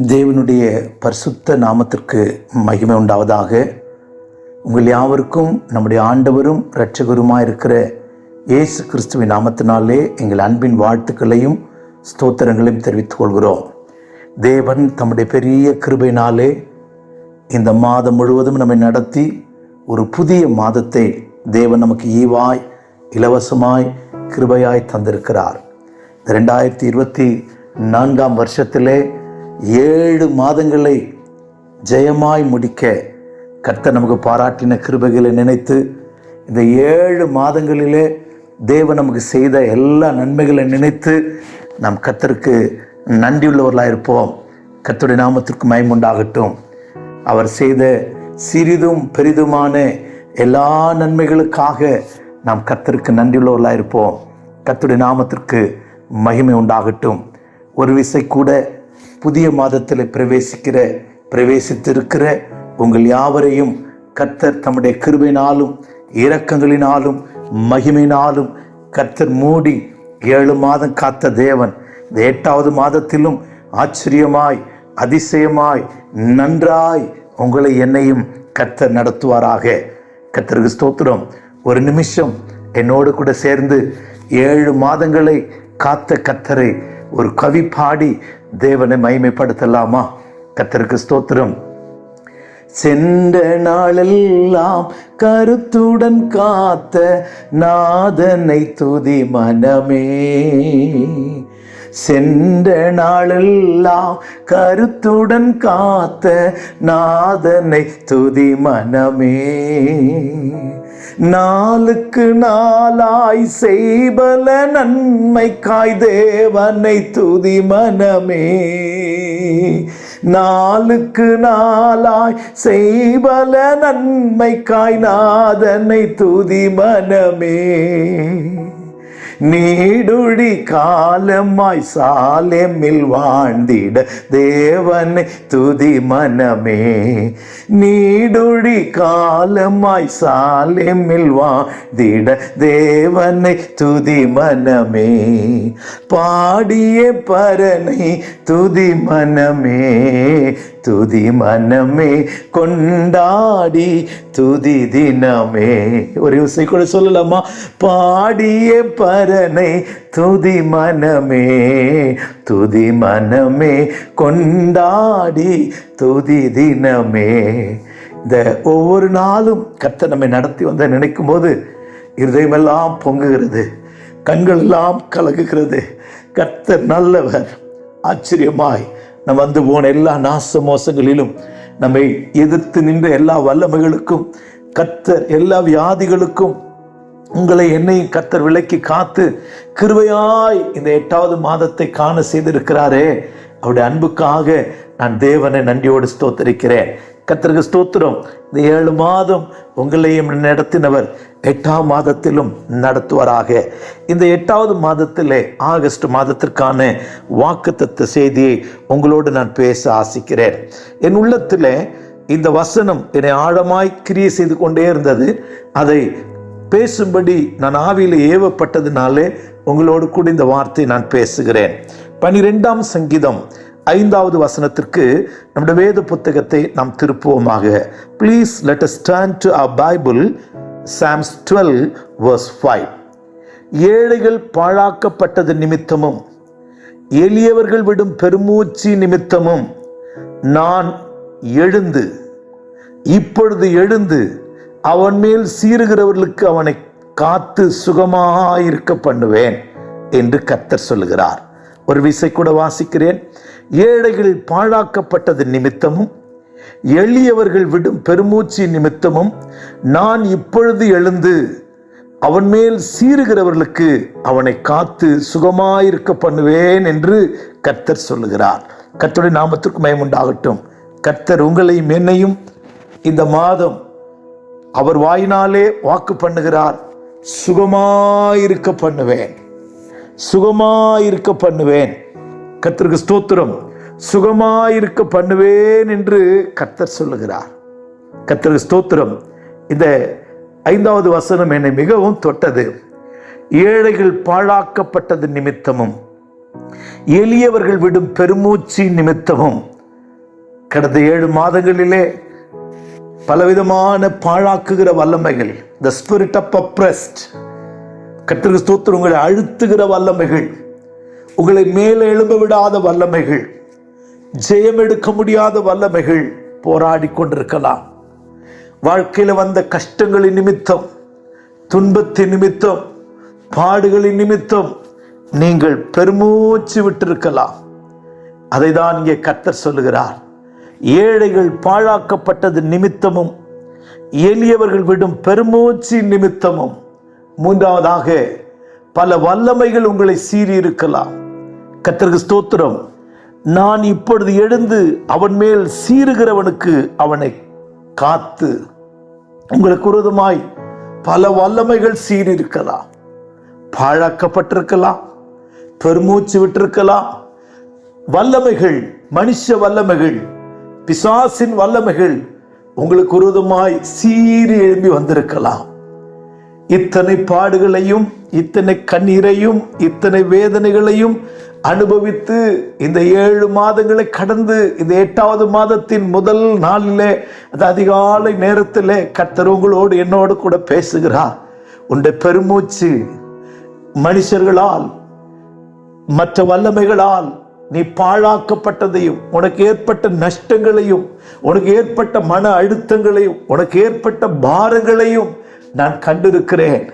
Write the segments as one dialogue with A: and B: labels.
A: தேவனுடைய பரிசுத்த நாமத்திற்கு மகிமை உண்டாவதாக. உங்கள் யாவருக்கும் நம்முடைய ஆண்டவரும் இரட்சகருமாய் இருக்கிற இயேசு கிறிஸ்துவின் நாமத்தினாலே எங்கள் அன்பின் வாழ்த்துக்களையும் ஸ்தோத்திரங்களையும் தெரிவித்துக் கொள்கிறோம். தேவன் தம்முடைய பெரிய கிருபையினாலே இந்த மாதம் முழுவதும் நம்மை நடத்தி ஒரு புதிய மாதத்தை தேவன் நமக்கு ஈவாய் இலவசமாய் கிருபையாய் தந்திருக்கிறார். 2024 வருஷத்திலே 7 மாதங்களை ஜெயமாய் முடிக்க கர்த்தர் நமக்கு பாராட்டின கிருபைகளை நினைத்து இந்த 7 மாதங்களிலே தேவன் நமக்கு செய்த எல்லா நன்மைகளை நினைத்து நாம் கர்த்தருக்கு நன்றியுள்ளவர்களாக இருப்போம். கர்த்தருடைய நாமத்திற்கு மகிமை உண்டாகட்டும். அவர் செய்த சிறிதும் பெரிதுமான எல்லா நன்மைகளுக்காக நாம் கர்த்தருக்கு நன்றியுள்ளவர்களாக இருப்போம். கர்த்தருடைய நாமத்திற்கு மகிமை உண்டாகட்டும். ஒரு விசை கூட புதிய மாதத்தில் பிரவேசித்திருக்கிற உங்கள் யாவரையும் கர்த்தர் தம்முடைய கிருபையினாலும் இரக்கங்களினாலும் மகிமையினாலும் கர்த்தர் மூடி 7 மாதம் காத்த தேவன் இந்த 8வது மாதத்திலும் ஆச்சரியமாய் அதிசயமாய் நன்றாய் உங்களை என்னையும் கர்த்தர் நடத்துவாராக. கர்த்தருக்கு ஸ்தோத்திரம். ஒரு நிமிஷம் என்னோடு கூட சேர்ந்து 7 மாதங்களை காத்த கர்த்தரை ஒரு கவி பாடி தேவனை மகிமைப்படுத்தலாமா? கர்த்தருக்கு ஸ்தோத்திரம். சென்ற நாளெல்லாம் கருத்துடன் காத்த நாதனை துதி மனமே, சென்ற நாளெல்லாம் கருத்துடன் காத்த நாதனை துதி மனமே, நாளுக்கு நாளாய் செய்பல நன்மைக்காய் தேவனை துதி மனமே, நாளுக்கு நாளாய் செய்பல நன்மைக்காய் நாதனை துதி மனமே, நீடுழி காலமாய் சாலேமில் வாழ்ந்திட தேவனை துதி மனமே, நீடுழி காலமாய் சாலேமில் வாழ்ந்திட தேவனை துதி மனமே, பாடிய பரனை துதி மனமே, துதி மனமே கொண்டாடி துதி தினமே. ஒரு விசை கூட சொல்லலாமா? பாடிய பரனை துதி மனமே, துதி மனமே கொண்டாடி துதி தினமே. இந்த ஒவ்வொரு நாளும் கர்த்தர் நம்மை நடத்தி வந்த நினைக்கும் போது இருதயமெல்லாம் பொங்குகிறது, கண்கள் எல்லாம் கலங்குகிறது. கர்த்தர் நல்லவர். ஆச்சரியமாய் நம்ம வந்து போன எல்லா நாச மோசங்களிலும் நம்மை எதிர்த்து நின்ற எல்லா வல்லமைகளுக்கும் கர்த்தர், எல்லா வியாதிகளுக்கும் உங்களை என்னையும் கர்த்தர் விலக்கி காத்து கிருபையாய் இந்த 8வது மாதத்தை காண செய்திருக்கிறாரே. அவருடைய அன்புக்காக நான் தேவனை நன்றியோடு ஸ்தோத்தரிக்கிறேன். கர்த்தருக்கு ஸ்தோத்திரம். இந்த 7 மாதம் உங்களையும் நடத்தினவர் 8ஆம் மாதத்திலும் நடத்துவாராக. இந்த 8வது மாதத்திலே ஆகஸ்ட் மாதத்திற்கான வாக்குத்தத்த செய்தியை உங்களோடு நான் பேச ஆசிக்கிறேன். என் உள்ளத்தில் இந்த வசனம் என்னை ஆழமாய் கிரியை செய்து கொண்டே இருந்தது. அதை பேசும்படி நான் ஆவியில் ஏவப்பட்டதுனாலே உங்களோடு கூட இந்த வார்த்தை நான் பேசுகிறேன். 12ஆம் சங்கீதம் 5வது வசனத்திற்கு நம்முடைய வேத புத்தகத்தை நாம் திருப்புவோமாக. Please let us turn to our Bible, Psalms 12 verse 5. ஏழைகள் பாழாக்கப்பட்டது நிமித்தமும் எளியவர்கள் விடும் பெருமூச்சு நிமித்தமும் நான் எழுந்து இப்பொழுது எழுந்து அவன் மேல் சீறுகிறவர்களுக்கு அவனை காத்து சுகமாயிருக்க பண்ணுவேன் என்று கர்த்தர் சொல்லுகிறார். ஒரு விசை கூட வாசிக்கிறேன். ஏழைகள் பாழாக்கப்பட்டது நிமித்தமும் எளியவர்கள் விடும் பெருமூச்சு நிமித்தமும் நான் இப்பொழுது எழுந்து அவன் மேல் சீறுகிறவர்களுக்கு அவனை காத்து சுகமாயிருக்க பண்ணுவேன் என்று கர்த்தர் சொல்லுகிறார். கர்த்தருடைய நாமத்திற்கு மகிமை உண்டாகட்டும். கர்த்தர் உங்களையும் என்னையும் இந்த மாதம் அவர் வாயினாலே வாக்கு பண்ணுகிறார். சுகமாயிருக்க பண்ணுவேன், சுகமாயிருக்க பண்ணுவேன். கர்த்தருக்கு ஸ்தோத்திரம். சுகமாயிருக்க பண்ணுவேன் என்று கர்த்தர் சொல்லுகிறார். கர்த்தருக்கு ஸ்தோத்திரம். இந்த 5வது வசனம் என்னை மிகவும் தொட்டது. ஏழைகள் பாழாக்கப்பட்டது நிமித்தமும் எளியவர்கள் விடும் பெருமூச்சு நிமித்தமும் கடந்த 7 மாதங்களிலே பலவிதமான பாழாக்குகிற வல்லமைகள், the spirit of oppressed, கர்த்தருக்கு ஸ்தோத்திரம், உங்களை அழுத்துகிற வல்லமைகள், உங்களை மேலே எழும்ப விடாத வல்லமைகள், ஜெயம் எடுக்க முடியாத வல்லமைகள் போராடி கொண்டிருக்கலாம். வாழ்க்கையில் வந்த கஷ்டங்களின் நிமித்தம், துன்பத்தின் நிமித்தம், பாடுகளின் நிமித்தம் நீங்கள் பெருமூச்சு விட்டிருக்கலாம். அதை தான் இங்கே கர்த்தர் சொல்லுகிறார். ஏழைகள் பாழாக்கப்பட்டது நிமித்தமும், எளியவர்கள் விடும் பெருமூச்சு நிமித்தமும், மூன்றாவதாக பல வல்லமைகள் உங்களை சீறி இருக்கலாம். கர்த்தருக்கு ஸ்தோத்திரம். நான் இப்பொழுது எழுந்து அவன் மேல் சீறுகிறவனுக்கு அவனை காத்து, உங்களுக்கு விரோதமாய் பல வல்லமைகள் சீறி இருக்கலாம். பாழாக்கப்பட்டிருக்கலாம், பெருமூச்சு விட்டிருக்கலாம். வல்லமைகள், மனுஷ வல்லமைகள், பிசாசின் வல்லமைகள் உங்களுக்கு விரோதமாய் சீறி எழும்பி வந்திருக்கலாம். இத்தனை பாடுகளையும், இத்தனை கண்ணீரையும், இத்தனை வேதனைகளையும் அனுபவித்து இந்த 7 மாதங்களை கடந்து இந்த 8வது மாதத்தின் முதல் நாளிலே, அந்த அதிகாலை நேரத்திலே கர்த்தர் உங்களோடு என்னோடு கூட பேசுகிறார். உன்னுடைய பெருமூச்சு மனுஷர்களால், மற்ற வல்லமைகளால் நீ பாழாக்கப்பட்டதையும், உனக்கு ஏற்பட்ட நஷ்டங்களையும், உனக்கு ஏற்பட்ட மன அழுத்தங்களையும், உனக்கு ஏற்பட்ட பாரங்களையும் நான் கண்டிருக்கிறேன்.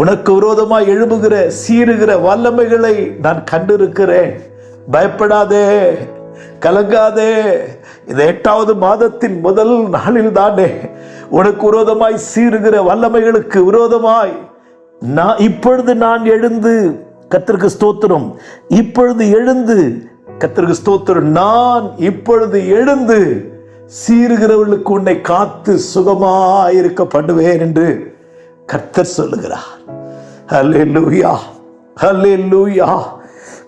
A: உனக்கு விரோதமாய் எழும்புகிற சீறுகிற வல்லமைகளை நான் கண்டிருக்கிறேன். பயப்படாதே, கலங்காதே. இந்த 8வது மாதத்தின் முதல் நாளில் தானே உனக்கு விரோதமாய் சீறுகிற வல்லமைகளுக்கு விரோதமாய் இப்பொழுது நான் எழுந்து, கர்த்தருக்கு ஸ்தோத்திரம், இப்பொழுது எழுந்து, கர்த்தருக்கு ஸ்தோத்திரம், நான் இப்பொழுது எழுந்து சீறுகிறவர்களுக்கு உன்னை காத்து சுகமாயிருக்க பண்ணுவேன் என்று கர்த்தர் சொல்லுகிறார். ஹல்லேலூயா, ஹல்லேலூயா.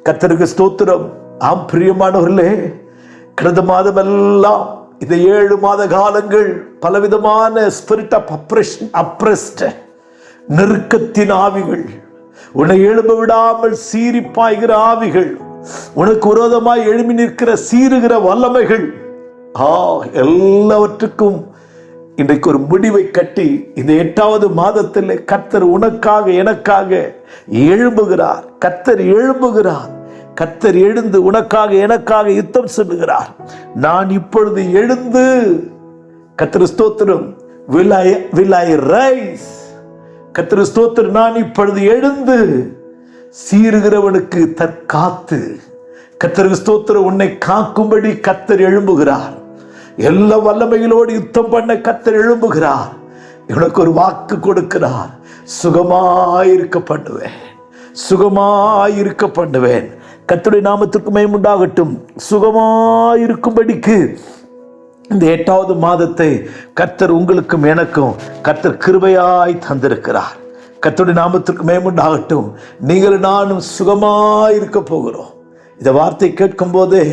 A: கர்த்தருக்கு ஸ்தோத்திரம். ஆம் பிரியமானவர்களே, கடந்த மாதமெல்லாம் இந்த 7 மாத காலங்கள் பலவிதமான ஸ்பிரிட் ஆஃப் அப்ரெஸ்ட், நெருக்கத்தின் ஆவிகள், உன்னை எழும்ப விடாமல் சீறி பாய்கிற ஆவிகள், உனக்கு விரோதமாய் எழும்பி நிற்கிற சீறுகிற வல்லமைகள், எல்லாவற்றுக்கும் இன்றைக்கு ஒரு முடிவை கட்டி இந்த 8வது மாதத்தில் கர்த்தர் உனக்காக எனக்காக எழும்புகிறார். கர்த்தர் எழும்புகிறார். கர்த்தர் எழுந்து உனக்காக எனக்காக யுத்தம் சொல்லுகிறார். நான் இப்பொழுது எழுந்து, கர்த்தர் ஸ்தோத்திரம், will I rise? கர்த்தர் ஸ்தோத்திரம், நான் இப்பொழுது எழுந்து சீறுகிறவனுக்கு தற்காத்து, கர்த்தருக்கு ஸ்தோத்திரம், உன்னை காக்கும்படி கர்த்தர் எழும்புகிறார். எல்லா வல்லமைகளோடு யுத்தம் பண்ண கர்த்தர் எழும்புகிறார். இவனுக்கு ஒரு வாக்கு கொடுக்கிறார். சுகமாயிருக்க பண்ணுவேன், சுகமாயிருக்க பண்ணுவேன். கர்த்தருடைய நாமத்திற்கு மகிமை உண்டாகட்டும். சுகமாயிருக்கும்படிக்கு இந்த 8வது மாதத்தை கர்த்தர் உங்களுக்கும் எனக்கும் கர்த்தர் கிருபையாய் தந்திருக்கிறார். கர்த்தருடைய நாமத்திற்கு மகிமை உண்டாகட்டும். நீங்கள் நானும் சுகமாயிருக்க போகிறோம். இந்த வார்த்தை கேட்கும் போதே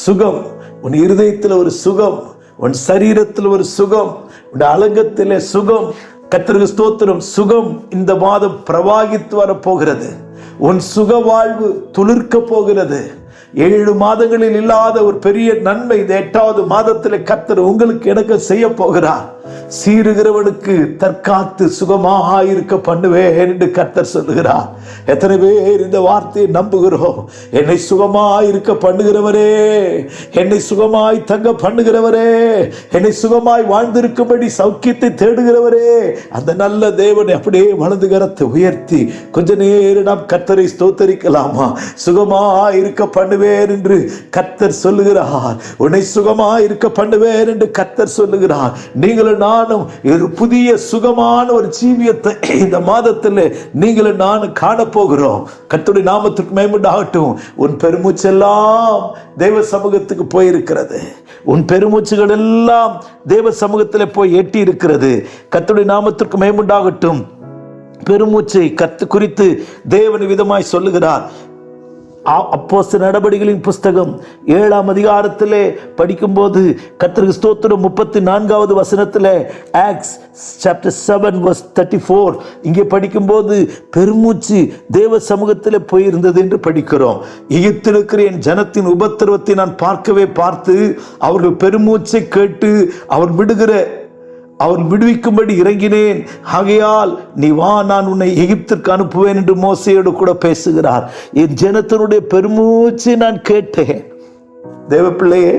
A: சுகம், உன் இருதயத்தில் ஒரு சுகம், உன் சரீரத்தில் ஒரு சுகம், உன் அலங்கத்திலே சுகம். கர்த்தருக்கு ஸ்தோத்திரம். சுகம் இந்த மாதம் பிரவாகித்து வரப்போகிறது. உன் சுக வாழ்வு துளிர்க்க போகிறது. 7 மாதங்களில் இல்லாத ஒரு பெரிய நன்மை இந்த 8வது மாதத்தில் கர்த்தர் உங்களுக்கு எனக்கு செய்ய போகிறார். சீறுகிறவனுக்கு தற்காத்து சுகமாயிருக்க பண்ணுவேன் என்று கர்த்தர் சொல்லுகிறார். எத்தனை பேர் இந்த வார்த்தையை நம்புகிறோம்? என்னை சுகமாயிருக்க பண்ணுகிறவரே, என்னை சுகமாய் தங்க பண்ணுகிறவரே, என்னை சுகமாய் வாழ்ந்திருக்கும்படி சௌக்கியத்தை தேடுகிறவரே, அந்த நல்ல தேவனை அப்படியே வலது கரத்தை உயர்த்தி கொஞ்ச நேரம் நாம் கர்த்தரை ஸ்தோத்தரிக்கலாமா? சுகமாயிருக்க பண்ணுவேன் என்று கர்த்தர் சொல்லுகிறார். உன்னை சுகமாயிருக்க பண்ணுவேன் என்று கர்த்தர் சொல்லுகிறார். நீங்களும் நானும் ஒரு புதிய சுகமான ஒரு ஜீவியத்தை இந்த மாதத்தில் நீங்களும் நானும் காணப்போகிறோம். கர்த்தருடைய நாமத்திற்கு மகிமை உண்டாகட்டும். உன் பெருமூச்செல்லாம் தேவ சமூகத்துக்கு போயிருக்கிறது. உன் பெருமூச்சுகள் எல்லாம் தேவ சமூகத்தில் போய் எட்டி இருக்கிறது. கர்த்தருடைய நாமத்திற்கு மகிமை உண்டாகட்டும். பெருமூச்சை குறித்து தேவன் விதமாய் சொல்லுகிறார். அப்போஸ்தலர் நடபடிகளின் புஸ்தகம் 7ஆம் அதிகாரத்திலே படிக்கும்போது கர்த்தருக்கு ஸ்தோத்திரம் 34வது வசனத்திலே ஆக்ட்ஸ் சாப்டர் 7 verse 34 இங்கே படிக்கும்போது பெருமூச்சு தேவ சமூகத்திலே போயிருந்தது என்று படிக்கிறோம். எகிப்தில் இருக்கிற என் ஜனத்தின் உபத்திரவத்தை நான் பார்த்து அவர்கள் பெருமூச்சை கேட்டு அவர் விடுவிக்கும்படி இறங்கினேன். ஆகையால் நீ வா, நான் உன்னை எகிப்திற்கு அனுப்புவேன் என்று மோசேயோடு கூட பேசுகிறார். என் ஜனத்தினுடைய பெருமூச்சை நான் கேட்டேன். தேவ பிள்ளையே,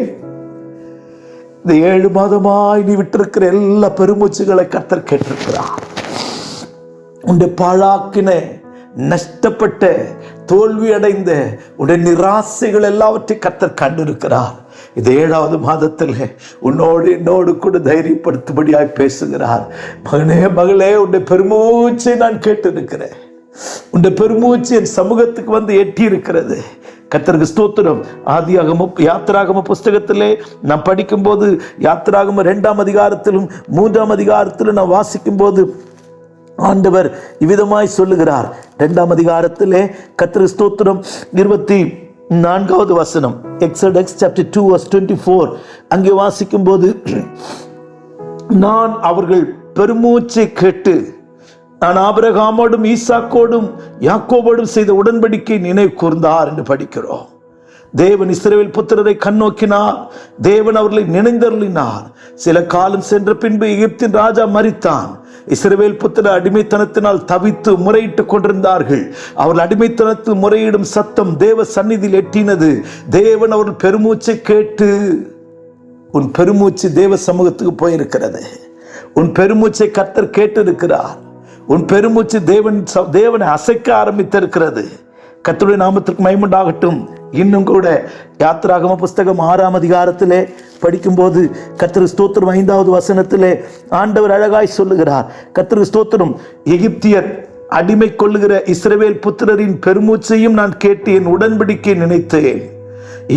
A: இந்த 7 மாதமாய் நீ விட்டிருக்கிற எல்லா பெருமூச்சுகளை கர்த்தர் கேட்டிருக்கிறார். உன்னுடைய பாழாக்கின, நஷ்டப்பட்ட, தோல்வி அடைந்த உடைய நிராசைகள் எல்லாவற்றையும் கர்த்தர் கண்டிருக்கிறார். இது 7வது மாதத்தில் என்னோடு கூட தைரியப்படுத்தும்படியாய் பேசுகிறார். மகனே, மகளே, உன்னுடைய பெருமூச்சை நான் கேட்டிருக்கிறேன். உன்னுடைய பெருமூச்சு என் சமூகத்துக்கு வந்து எட்டி இருக்கிறது. கர்த்தருக்கு ஸ்தோத்திரம். யாத்திராகம புஸ்தகத்திலே நான் படிக்கும்போது யாத்திராகம 2ஆம் அதிகாரத்திலும் 3ஆம் அதிகாரத்திலும் நான் வாசிக்கும் போது ஆண்டவர் இவ்விதமாய் சொல்லுகிறார். 2ஆம் அதிகாரத்திலே கர்த்தருக்கு ஸ்தோத்திரம் 24வது வசனம், எக்ஸோடஸ் சாப்டர் 2 verse 24 அங்கே வாசிக்கும் போது, நான் அவர்கள் பெருமூச்சை கேட்டு நான் ஆபிரகாமோடும் ஈசாக்கோடும் யாக்கோபோடும் செய்த உடன்படிக்கை நினைவு கூர்ந்தார் என்று படிக்கிறோம். தேவன் இஸ்ரவேல் புத்திரரை கண்ணோக்கினார். தேவன் அவர்களை நினைந்தருளினார். சில காலம் சென்ற பின்பு எகிப்தின் ராஜா மரித்தான். இஸ்ரவேல் புத்திரர் அடிமைத்தனத்தினால் தவித்து முறையிட்டுக் கொண்டிருந்தார்கள். அவர்கள் அடிமைத்தனத்தில் முறையிடும் சத்தம் தேவ சந்நிதியில் எட்டினது. தேவன் அவர்கள் பெருமூச்சை கேட்டு, உன் பெருமூச்சு தேவ சமூகத்துக்கு போயிருக்கிறது. உன் பெருமூச்சை கர்த்தர் கேட்டு இருக்கிறார். உன் பெருமூச்சு தேவனை அசைக்க ஆரம்பித்திருக்கிறது. கர்த்தருடைய நாமத்திற்கு மகிமை உண்டாகட்டும். இன்னும் கூட யாத்திராகம புஸ்தகம் 6ஆம் அதிகாரத்திலே படிக்கும்போது கர்த்தருக்கு ஸ்தோத்திரம் 5வது வசனத்திலே ஆண்டவர் அழகாய் சொல்லுகிறார். கர்த்தருக்கு ஸ்தோத்திரம், எகிப்தியர் அடிமை கொள்ளுகிற இஸ்ரவேல் புத்திரரின் பெருமூச்சையும் நான் கேட்டு என் உடன்படிக்கை நினைத்தேன்.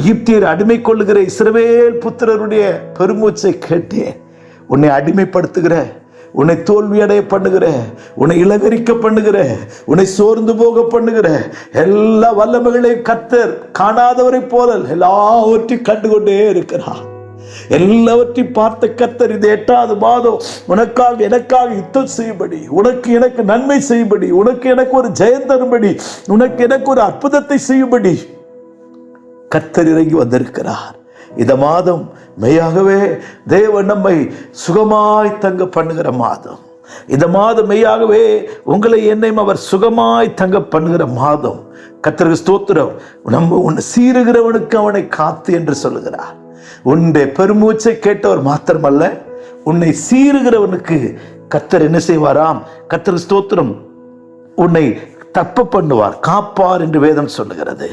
A: எகிப்தியர் அடிமை கொள்ளுகிற இஸ்ரவேல் புத்திரருடைய பெருமூச்சை கேட்டேன். உன்னை அடிமைப்படுத்துகிற, உன்னை தோல்வியடைய பண்ணுகிற, உன்னை இளவரிக்க பண்ணுகிற, உன்னை சோர்ந்து போக பண்ணுகிற எல்லா வல்லமைகளையும் கர்த்தர் காணாதவரை போல எல்லாவற்றையும் கண்டுகொண்டே இருக்கிறார். எல்லாவற்றையும் பார்த்த கர்த்தர் இந்த 8வது மாதம் உனக்காக எனக்காக யுத்தம் செய்யும்படி, உனக்கு எனக்கு நன்மை செய்யும்படி, உனக்கு எனக்கு ஒரு ஜெயம் தரும்படி, உனக்கு எனக்கு ஒரு அற்புதத்தை செய்யும்படி கர்த்தர் இறங்கி வந்திருக்கிறார். இந்த மாதம் மெய்யாகவே தேவன் நம்மை சுகமாய் தங்க பண்ணுகிற மாதம். இந்த மாதம் மெய்யாகவே உங்களை என்னையும் அவர் சுகமாய் தங்க பண்ணுகிற மாதம். கர்த்தருக்கு ஸ்தோத்திரம். உன்னை சீருகிறவனுக்கு அவனை காத்து என்று சொல்லுகிறார். உன்னுடைய பெருமூச்சை கேட்டவர் மாத்திரமல்ல, உன்னை சீருகிறவனுக்கு கர்த்தர் என்ன செய்வாராம்? கர்த்தருக்கு ஸ்தோத்திரம், உன்னை தப்ப பண்ணுவார், காப்பார் என்று வேதம் சொல்லுகிறது.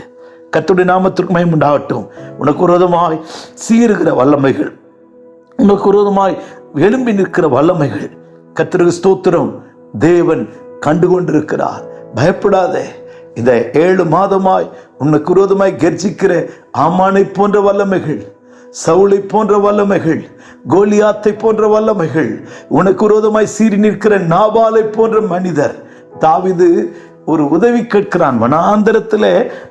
A: கர்த்தருடைய நாமத்திற்கு மகிமை உண்டாகட்டும். உனக்கு விரோதமாய் சீருகிற வல்லமைகள், உனக்கு விரோதமாய் எழும்பி நிற்கிற வல்லமைகள், கர்த்தருக்கு ஸ்தோத்திரம், தேவன் கண்டுகொண்டிருக்கிறார். பயப்படாதே. இந்த 7 மாதமாய் உனக்கு விரோதமாய் கர்ஜிக்கிற ஆமானை போன்ற வல்லமைகள், சவுளை போன்ற வல்லமைகள், கோலியாத்தை போன்ற வல்லமைகள், உனக்கு விரோதமாய் சீறி நிற்கிற நாபாலை போன்ற மனிதர். தாவீது ஒரு உதவி கேட்கிறான், வனாந்தரத்தில்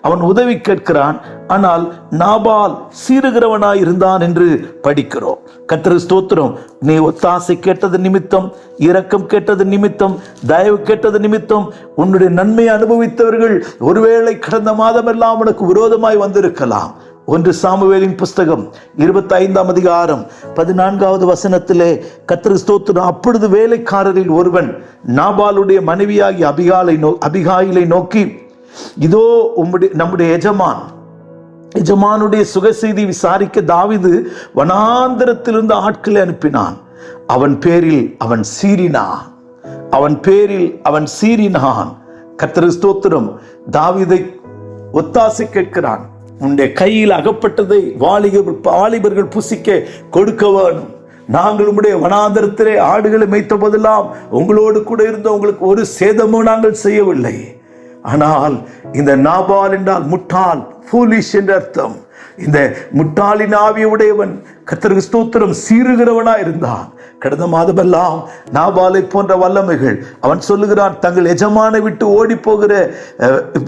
A: அவன் உதவி கேட்கிறான். ஆனால் நாபால் சீருகிறவனாய் இருந்தான் என்று படிக்கிறோம். கர்த்தருக்கு ஸ்தோத்திரம். நீ ஒத்தாசை கேட்டது நிமித்தம், இரக்கம் கேட்டது நிமித்தம், தயவு கேட்டது நிமித்தம் உன்னுடைய நன்மையை அனுபவித்தவர்கள் ஒருவேளை கடந்த மாதமெல்லாம் உனக்கு விரோதமாய் வந்திருக்கலாம். 1 சாமுவேலின் புஸ்தகம் 25ஆம் அதிகாரம் 14வது வசனத்திலே கர்த்தருக்கு ஸ்தோத்திரம், அப்பொழுது வேலைக்காரரில் ஒருவன் நாபாலுடைய மனைவியாகி அபிகாயிலை நோக்கி, இதோ நம்முடைய எஜமானுடைய சுக செய்தி விசாரிக்க தாவீது வனாந்தரத்திலிருந்து ஆட்களை அனுப்பினான். அவன் பேரில் அவன் சீறினான். கர்த்தருக்கு ஸ்தோத்திரம். தாவீதை ஒத்தாசை கேட்கிறான். உன்னுடைய கையில் அகப்பட்டதை வாலிபர்கள் புசிக்க கொடுக்க வேணும். நாங்கள் உம்முடைய வனாந்தரத்திலே ஆடுகளை மேய்த்த போதெல்லாம் உங்களோடு கூட இருந்த உங்களுக்கு ஒரு சேதமும் நாங்கள் செய்யவில்லை. ஆனால் இந்த நாபால் என்றால் முட்டாள், ஃபூலிஷ் என்ற அர்த்தம். இந்த முட்டாளின் ஆவியுடையவன் கர்த்தருக்கு ஸ்தோத்திரம், சீறுகிறவனா இருந்தான். கடந்த மாதமெல்லாம் நாபாலை போன்ற வல்லமைகள் அவன் சொல்லுகிறான், தங்கள் எஜமானை விட்டு ஓடி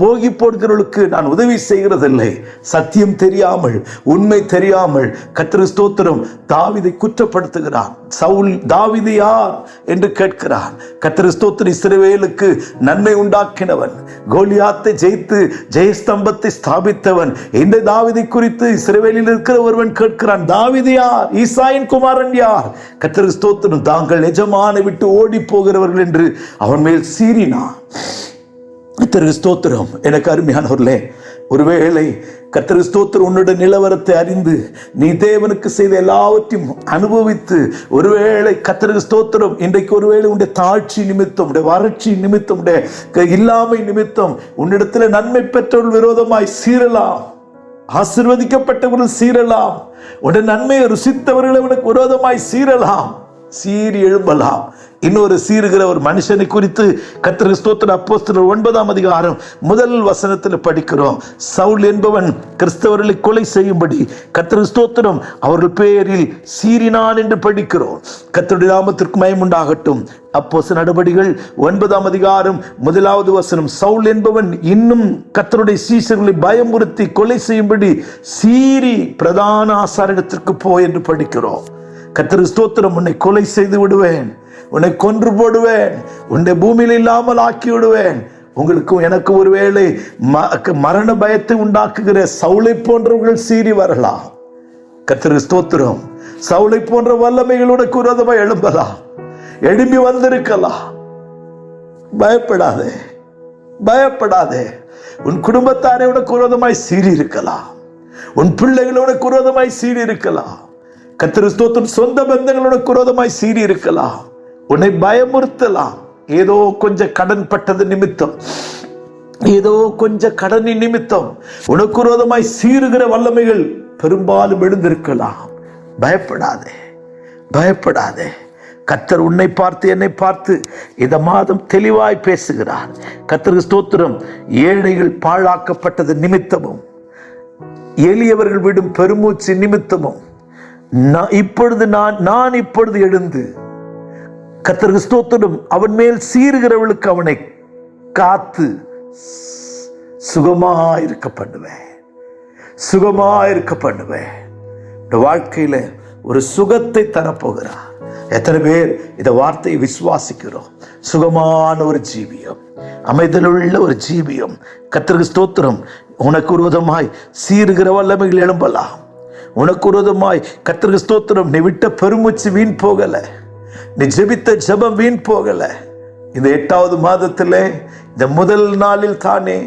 A: போகி போடுகிறவர்களுக்கு நான் உதவி செய்கிறதில்லை. சத்தியம் தெரியாமல், உண்மை தெரியாமல் கர்த்தருக்கு ஸ்தோத்திரம் தாவீதை குற்றப்படுத்துகிறான். சவுல் தாவீது யார் என்று கேட்கிறான். கர்த்தருக்கு ஸ்தோத்திரம், இஸ்ரவேலுக்கு நன்மை உண்டாக்கினவன், கோலியாத்தை ஜெயித்து ஜெயஸ்தம்பத்தை ஸ்தாபித்தவன். இந்த தாவீதை குறித்து இஸ்ரவேலில் இருக்கிற ஒருவன் கேட்கிறான், தாவீது யார்? ஈசாயின் குமாரன் யார்? கர்த்தருக்கு ஸ்தோத்திரம், தாங்கள் எஜமானை விட்டு ஓடி போகிறவர்கள் என்று அவன் மேல் சீறினான். கர்த்தருக்கு ஸ்தோத்திரம். எனக்கு அருமையானவர்களே, ஒருவேளை கர்த்தருக்கு ஸ்தோத்திரம் உன்னுடைய நிலவரத்தை அறிந்து நீ தேவனுக்கு செய்த எல்லாவற்றையும் அனுபவித்து, ஒருவேளை கர்த்தருக்கு ஸ்தோத்திரம் இன்றைக்கு ஒருவேளை உன்னுடைய தாழ்ச்சி நிமித்தம், உன்னுடைய வறட்சி நிமித்தம், உன்னுடைய இல்லாமை நிமித்தம் உன்னிடத்தில் நன்மை பெற்றவர்கள் விரோதமாய் சீரலாம், ஆசீர்வதிக்கப்பட்டவர்கள் சீரலாம், உன்னுடைய நன்மையை ருசித்தவர்களை உனக்கு விரோதமாய் சீரலாம், சீறி எழும்பலாம். இன்னொரு சீறுகிற ஒரு மனுஷனை குறித்து கர்த்தருக்கு ஸ்தோத்திரம் அப்போஸ்தலர் 9ஆம் அதிகாரம் 1 வசனத்தில் படிக்கிறோம். சவுல் என்பவன் கிறிஸ்தவர்களை கொலை செய்யும்படி கர்த்தருக்கு ஸ்தோத்திரம் அவர்கள் பேரில் சீறினான் என்று படிக்கிறோம். கர்த்தருடைய நாமத்திற்கு மகிமை உண்டாகட்டும். அப்போஸ்தலர் நடபடிகள் 9ஆம் அதிகாரம் 1வது வசனம், சவுல் என்பவன் இன்னும் கர்த்தருடைய சீஷர்களை பயமுறுத்தி கொலை செய்யும்படி சீறி பிரதான ஆசாரியத்திற்கு போய் என்று படிக்கிறோம். கர்த்தருக்கு ஸ்தோத்திரம், உன்னை கொலை செய்து விடுவேன், உன்னை கொன்று போடுவேன், உன்னை பூமியில் இல்லாமல் ஆக்கி விடுவேன். உங்களுக்கும் எனக்கும் ஒருவேளை மரண பயத்தை உண்டாக்குகிற சவுளை போன்றவர்கள் சீறி வரலாம். கர்த்தருக்கு ஸ்தோத்திரம், சவுளை போன்ற வல்லமைகளோட விரோதமாக எழும்பலாம், எழும்பி வந்திருக்கலாம். பயப்படாதே, பயப்படாதே. உன் குடும்பத்தாரை உனக்கு விரோதமாய் சீறி இருக்கலாம், உன் பிள்ளைகளோட விரோதமாய் சீறி இருக்கலாம். கர்த்தருக்கு ஸ்தோத்திரம், சொந்த பந்தங்களோட விரோதமாய் சீறி இருக்கலாம், உன்னை பயமுறுத்தலாம். ஏதோ கொஞ்சம் கடன் பட்டது நிமித்தம், ஏதோ கொஞ்சம் கடனின் நிமித்தம் உனக்கு விரோதமாய் சீறுகிற வல்லமைகள் பெரும்பாலும் எழுந்திருக்கலாம். பயப்படாதே, பயப்படாதே. கர்த்தர் உன்னை பார்த்து என்னை பார்த்து இந்த மாதம் தெளிவாய் பேசுகிறார். கர்த்தருக்கு ஸ்தோத்திரம், ஏழைகள் பாழாக்கப்பட்டது நிமித்தமும் எளியவர்கள் விடும் பெருமூச்சு நிமித்தமும் நான் இப்பொழுது எழுந்து கர்த்தருக்கு ஸ்தோத்திரம் அவன் மேல் சீறுகிறவளுக்கு அவனை காத்து சுகமாயிருக்க பண்ணுவேன், சுகமாயிருக்க பண்ணுவேன். வாழ்க்கையில ஒரு சுகத்தை தரப்போகிறார். எத்தனை பேர் இந்த வார்த்தையை விசுவாசிக்கிறோம்? சுகமான ஒரு ஜீவியம், அமைதலுள்ள ஒரு ஜீவியம். கர்த்தருக்கு ஸ்தோத்திரம். உனக்கு விரோதமாய் சீறுகிற வல்லமைகள் எழும்பலாம். உனக்கு விரோதமாய் கர்த்தருக்கு ஸ்தோத்திரம் நீ விட்ட பெருமூச்சு வீண் போகல, நீ ஜெபித்த ஜெபம் வீண் போகல. இந்த 8வது மாதத்தில் இந்த முதல் நாளில் தானே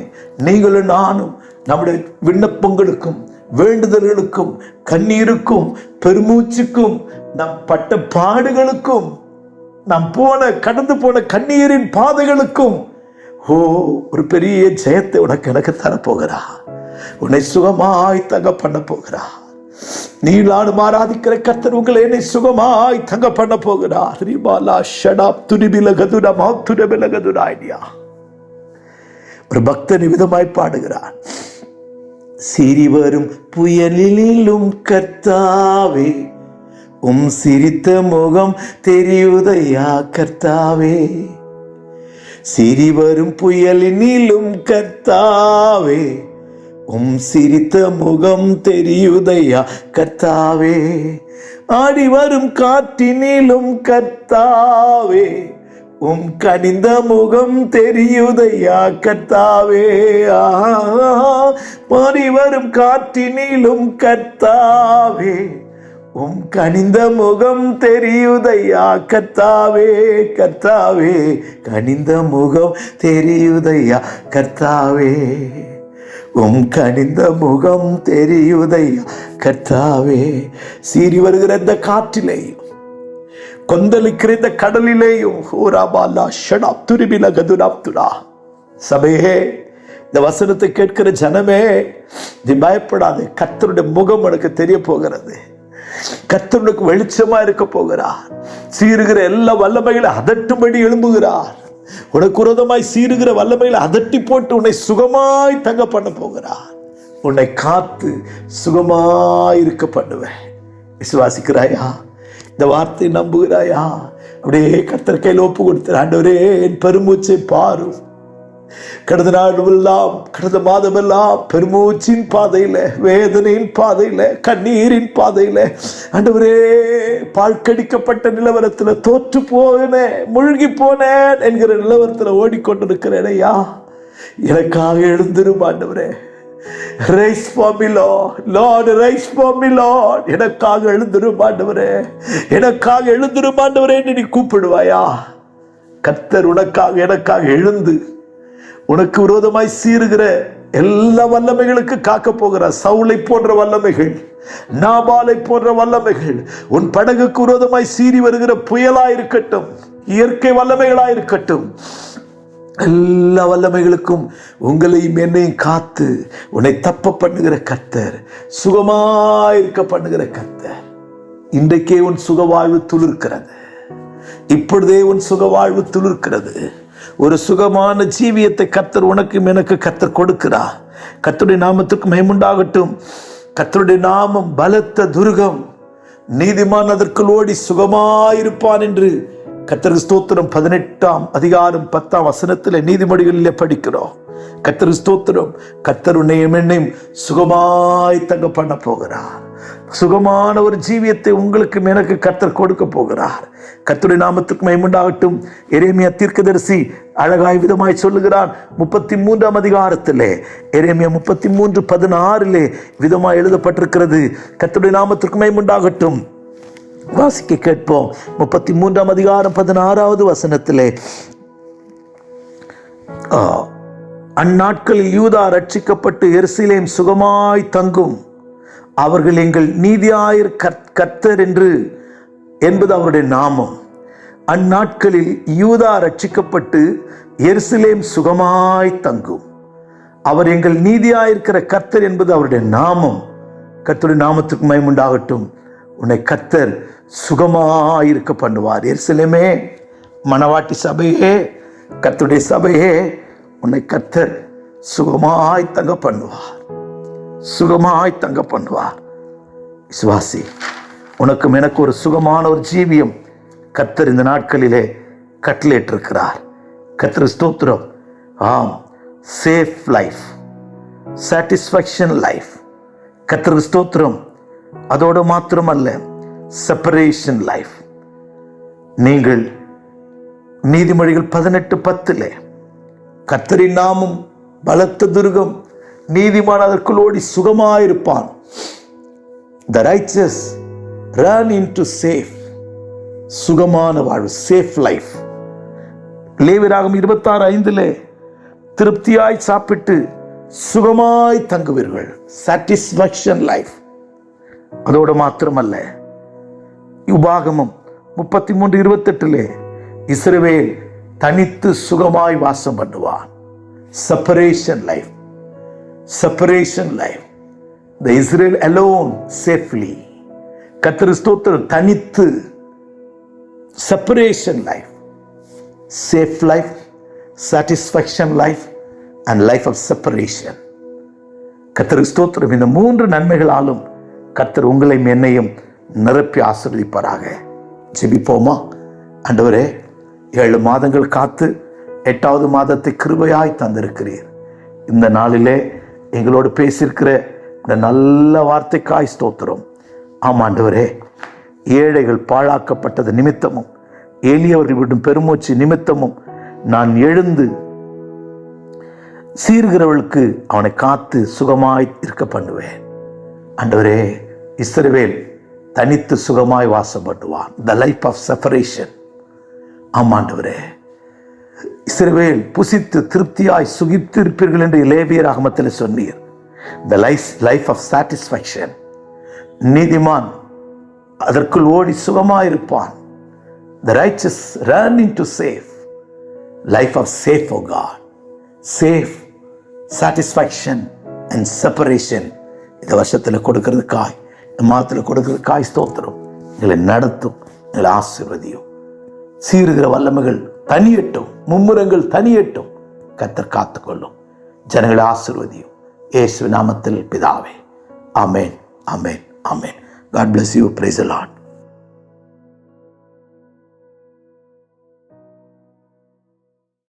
A: நீங்களும் நானும் நம்முடைய விண்ணப்பங்களுக்கும் வேண்டுதல்களுக்கும் கண்ணீருக்கும் பெருமூச்சுக்கும் நம் பட்ட பாடுகளுக்கும் நாம் கடந்து போன கண்ணீரின் பாதைகளுக்கும் ஒரு பெரிய ஜெயத்தை உனக்கு எனக்கு தரப்போகிறா. உன்னை சுகமாய் தங்க பண்ண போகிறா. நீளாடும் ஆராதிக்கிற கர்த்தர் உங்களை என்னை சுகமாய் தங்க பண்ண போகிறார். ஒரு பக்தன் விதமாய் பாடுகிறார், சிறி வரும் புயலிலும் கர்த்தாவே சிரித்த முகம் தெரியுதையா கர்த்தாவே, சிறி வரும் புயலினிலும் கர்த்தாவே சிரித்த முகம் தெரியுதையா கர்த்தாவே, ஆடி வரும் காற்றினிலும் கர்த்தாவே கனிந்த முகம் தெரியுதையா கர்த்தாவே, மாறி வரும் காற்றினிலும் கர்த்தாவே கனிந்த முகம் தெரியுதையா கர்த்தாவே, கர்த்தாவே கனிந்த முகம் தெரியுதையா கர்த்தாவே, கனிந்த முகம் தெரியுதையா கர்த்தாவே. சீறி வருகிற இந்த காற்றிலேயும் கொந்தளிக்கிற இந்த கடலிலேயும் சபையே, இந்த வசனத்தை கேட்கிற ஜனமே, நீ பயப்படாது. கர்த்தருடைய முகம் உனக்கு தெரிய போகிறது. கர்த்தருக்கு வெளிச்சமா இருக்க போகிறார். சீறுகிற எல்லா வல்லமைகளை அதட்டும்படி எழும்புகிறார். உனக்கு விரோதமாய் சீறுகிற வல்லமைகளை அதட்டி போட்டு உன்னை சுகமாய் தங்க பண்ண போகிறார். உன்னை காத்து சுகமாய் இருக்க பண்ணுவேன். விசுவாசிக்கிறாயா? இந்த வார்த்தை நம்புகிறாயா? அப்படியே கர்த்தர் கையில் ஒப்பு கொடுத்த ஆண்டவரே, என் பெருமூச்சை பாரும். கடந்த நாளெல்லாம், கடந்த மாதமெல்லாம் பெருமூச்சின் பாதையில, வேதனையின் பாதையில, கண்ணீரின் பாதையில ஆண்டவரே, பாழ்கடிக்கப்பட்ட நிலவரத்தில் தோற்று போனேன், மூழ்கி போனேன் என்கிற நிலவரத்தில் ஓடிக்கொண்டிருக்கிறேன் ஐயா. எனக்காக எழுந்திரும் ஆண்டவரே. Rice for me Lord, Lord rice for me Lord. எனக்காக எழுந்திரும் ஆண்டவரே, எனக்காக எழுந்திரும் ஆண்டவரே என்று நீ கூப்பிடுவாயா? கர்த்தர் உனக்காக எனக்காக எழுந்து உனக்கு விரோதமாய் சீறுகிற எல்லா வல்லமைகளுக்கு காக்க போகிறார். சவுலை போன்ற வல்லமைகள், நாபாலை போன்ற வல்லமைகள், உன் படகுக்கு விரோதமாய் சீறி வருகிற புயலாயிருக்கட்டும், இயற்கை வல்லமைகளாயிருக்கட்டும், எல்லா வல்லமைகளுக்கும் உங்களையும் என்னையும் காத்து உன்னை தப்ப பண்ணுகிற கர்த்தர், சுகமாயிருக்க பண்ணுகிற கர்த்தர். இன்றைக்கே உன் சுகவாழ்வு துளிர்க்கிறது. இப்பொழுதே உன் சுகவாழ்வு துளிர்க்கிறது. ஒரு சுகமான ஜீவியத்தை கர்த்தர் உனக்கும் எனக்கு கர்த்தர் கொடுக்கிறார். கர்த்தருடைய நாமத்துக்கு மகிமையுண்டாகட்டும். கர்த்தருடைய நாமம் பலத்த துருகம், நீதிமான் அதற்குள் ஓடி சுகமாயிருப்பான் என்று கர்த்தருக்கு ஸ்தோத்திரம். 18ஆம் அதிகாரம் 10ஆம் வசனத்தில் நீதிமொழிகளிலே படிக்கிறோம். கர்த்தருக்கு ஸ்தோத்திரம். கர்த்தர் உன்னையும் என்னையும் சுகமாய் தங்க பண்ண போகிறார். சுகமான ஒரு ஜீவியத்தை உங்களுக்கு எனக்கு கர்த்தர் கொடுக்க போகிறார். கர்த்தருடைய நாமத்துக்கு மகிமையுண்டாகட்டும். எரேமியா தீர்க்கதரிசி அழகாய் விதமாய் சொல்லுகிறான். 33ஆம் அதிகாரத்திலே, எரேமியா 33:16 விதமாய் எழுதப்பட்டிருக்கிறது. கர்த்தருடைய நாமத்துக்கு மகிமையுண்டாகட்டும். வாசிக்க கேட்போம். 33ஆம் அதிகாரம் 16வது வசனத்திலே, அந்நாட்களில் யூதா ரட்சிக்கப்பட்டு எருசலேம் சுகமாய் தங்கும். அவர்கள் எங்கள் நீதியாயர் கர்த்தர் என்பது அவருடைய நாமம். அந்நாட்களில் யூதா ரட்சிக்கப்பட்டு எருசலேம் சுகமாய் தங்கும். அவர் எங்கள் நீதியாயிருக்கிற கர்த்தர் என்பது அவருடைய நாமம். கர்த்தருடைய நாமத்துக்கு மகிமையுண்டாகட்டும். உன்னை கர்த்தர் சுகமாயிருக்க பண்ணுவார். எருசலேமே, மணவாட்டி சபையே, கர்த்தருடைய சபையே, உன்னை கர்த்தர் சுகமாய் தங்க பண்ணுவார். சுகமாய் தங்க பண்ணுவார். விசுவாசி, உனக்கும் எனக்கு ஒரு சுகமான ஒரு ஜீவியம் கர்த்தர் இந்த நாட்களிலே கட்டளையிட்டிருக்கிறார். கர்த்தர் ஸ்தோத்திரம். ஆம், சேஃப் லைஃப், சாட்டிஸ்ஃபேக்ஷன் லைஃப். கர்த்தர் ஸ்தோத்திரம். அதோடு மாத்திரமல்ல, செப்பரேஷன் லைஃப். நீங்கள் நீதிமொழிகள் 18:10 கர்த்தரின் நாமம் பலத்த துருகம், நீதிமான் அதற்குள் ஓடி சுகமாயிருப்பான். The righteous run into safe, சுகமான வாழ்வு, சேஃப் லைஃப். லேவியராகமம் 26:5 திருப்தியாய் சாப்பிட்டு சுகமாய் தங்குவீர்கள், சாட்டிஸ்ஃபேக்ஷன் லைஃப். அதோடு மாத்திரமல்ல, உபாகமம் 33:28 இஸ்ரவேல் தனித்து சுகமாய் வாசம் பண்ணுவான். Separation life, separation life. The Israel alone safely. கர்த்தர் ஸ்தோத்திரம். தனித்து, separation life, safe life, satisfaction life and life of separation. கர்த்தர் ஸ்தோத்திரம். இந்த 3 நன்மைகளாலும் கர்த்தர் உங்களையும் என்னையும் நிரப்பி ஆசீர்வதிப்பாராக. ஜெபிப்போமா? ஆண்டவரே, 7 மாதங்கள் காத்து 8வது மாதத்தை கிருபையாய் தந்திருக்கிறீர். இந்த நாளிலே எங்களோடு பேசியிருக்கிற இந்த நல்ல வார்த்தைக்காய் ஸ்தோத்திரம். ஆமாண்டவரே, ஏழைகள் பாழாக்கப்பட்டது நிமித்தமும், எளியவர்கள் விடும் பெருமூச்சு நிமித்தமும் நான் எழுந்து சீர்கிறவளுக்கு அவனை காத்து சுகமாய் இருக்க பண்ணுவேன். ஆண்டவரே, இஸ்ரவேல் தனித்து சுகமாய் வாசம் பண்ணுவான். The life of separation. ஆமாண்டவரே, இஸ்ரவேல் புசித்து திருப்தியாய் சுகித்து இருப்பீர்கள் என்று லேவியராகமத்தில் சொன்னீர். The life of satisfaction. நீதிமான் அதற்குள் ஓடி சுகமாயிருப்பான். The righteous run into safe. Life of safe, oh God. Safe, satisfaction and separation. இந்த வருஷத்தில் கொடுக்கிறதுக்காய், இந்த மாதத்தில் கொடுக்கிறதுக்காய் ஸ்தோத்திரம். எங்களை நடத்தும், எங்களை ஆசீர்வதியும். சீருகிற வல்லமைகள் தனியட்டும், மும்முரங்கள் தனியட்டும். கர்த்தர் காத்துக்கொள்ளும். ஜனங்களை ஆசீர்வதியும். இயேசு நாமத்தில் பிதாவே. ஆமென், ஆமென், ஆமென். God bless you. Praise the Lord.